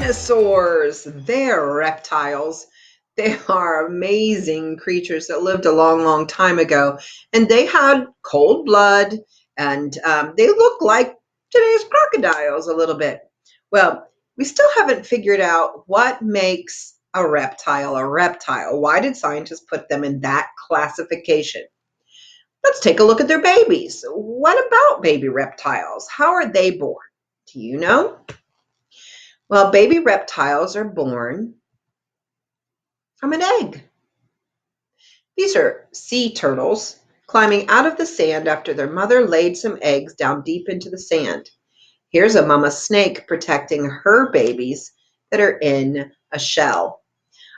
Dinosaurs, they're reptiles. They are amazing creatures that lived a long, long time ago. And they had cold blood and they look like today's crocodiles a little bit. Well, we still haven't figured out what makes a reptile a reptile. Why did scientists put them in that classification? Let's take a look at their babies. What about baby reptiles? How are they born? Do you know? Well, baby reptiles are born from an egg. These are sea turtles climbing out of the sand after their mother laid some eggs down deep into the sand. Here's a mama snake protecting her babies that are in a shell.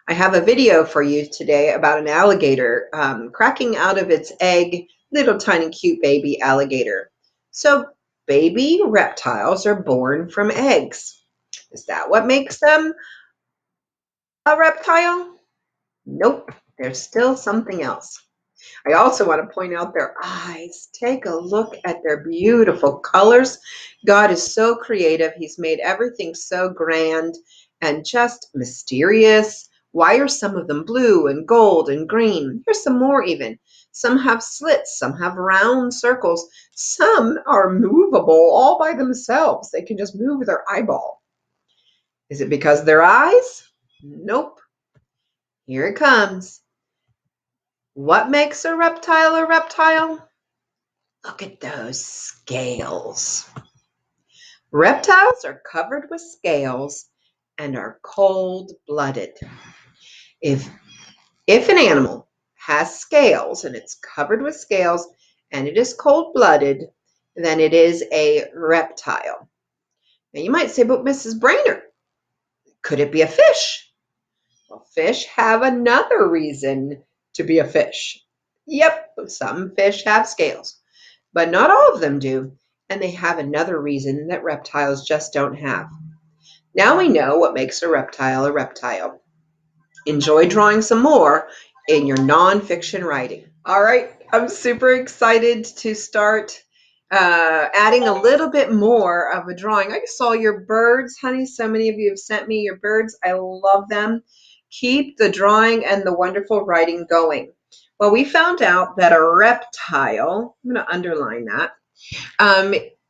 I have a video for you today about an alligator cracking out of its egg, little tiny cute baby alligator. So baby reptiles are born from eggs. Is that what makes them a reptile? Nope, there's still something else. I also want to point out their eyes. Take a look at their beautiful colors. God is so creative. He's made everything so grand and just mysterious. Why are some of them blue and gold and green? Here's some more even. Some have slits, some have round circles, some are movable all by themselves. They can just move their eyeball. Is it because of their eyes? Nope. Here it comes. What makes a reptile a reptile? Look at those scales. Reptiles are covered with scales and are cold-blooded. If an animal has scales and it's covered with scales and it is cold-blooded, then it is a reptile. Now you might say, but Mrs. Brainerd, could it be a fish? Well, fish have another reason to be a fish. Yep, some fish have scales, but not all of them do, and they have another reason that reptiles just don't have. Now we know what makes a reptile a reptile. Enjoy drawing some more in your nonfiction writing. All right, I'm super excited to start adding a little bit more of a drawing. I saw your birds, honey. So many of you have sent me your birds. I love them. Keep the drawing and the wonderful writing going. Well, we found out that a reptile, I'm going to underline that,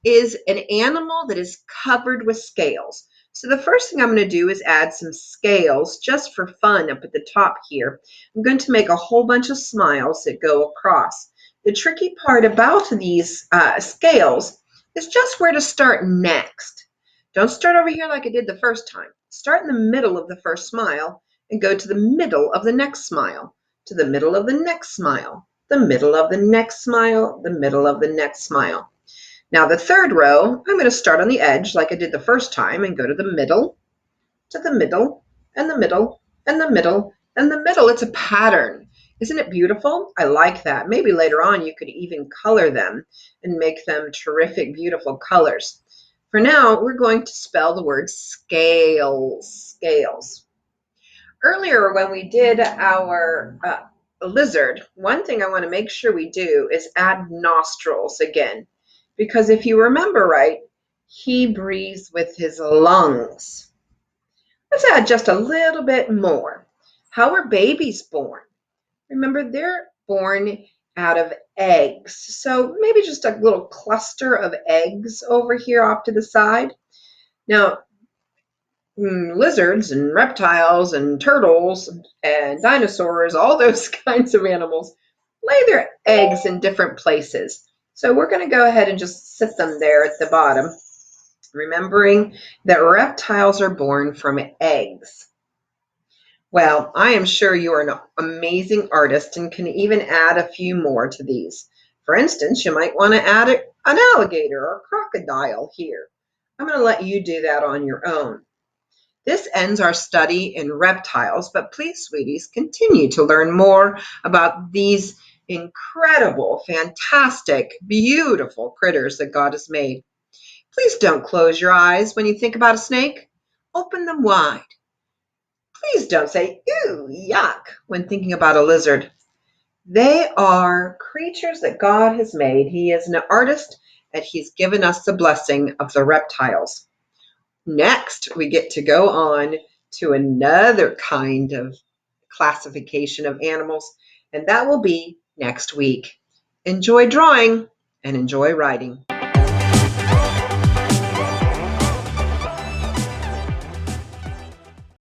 is an animal that is covered with scales. So the first thing I'm going to do is add some scales just for fun up at the top here. I'm going to make a whole bunch of smiles that go across. The tricky part about these scales is just where to start next. Don't start over here like I did the first time. Start in the middle of the first smile and go to the middle of the next smile, to the middle of the next smile, the middle of the next smile, the middle of the next smile. Now the third row, I'm going to start on the edge like I did the first time and go to the middle, to the middle, and the middle, and the middle, and the middle. It's a pattern. Isn't it beautiful? I like that. Maybe later on you could even color them and make them terrific, beautiful colors. For now, we're going to spell the word scales. Scales. Earlier when we did our lizard, one thing I want to make sure we do is add nostrils again. Because if you remember right, he breathes with his lungs. Let's add just a little bit more. How are babies born? Remember, they're born out of eggs. So maybe just a little cluster of eggs over here off to the side. Now, lizards and reptiles and turtles and dinosaurs, all those kinds of animals, lay their eggs in different places. So we're going to go ahead and just sit them there at the bottom, remembering that reptiles are born from eggs. Well, I am sure you are an amazing artist and can even add a few more to these. For instance, you might want to add an alligator or crocodile here. I'm going to let you do that on your own. This ends our study in reptiles, but please, sweeties, continue to learn more about these incredible, fantastic, beautiful critters that God has made. Please don't close your eyes when you think about a snake. Open them wide. Please don't say, ew, yuck, when thinking about a lizard. They are creatures that God has made. He is an artist, and He's given us the blessing of the reptiles. Next, we get to go on to another kind of classification of animals, and that will be next week. Enjoy drawing and enjoy writing.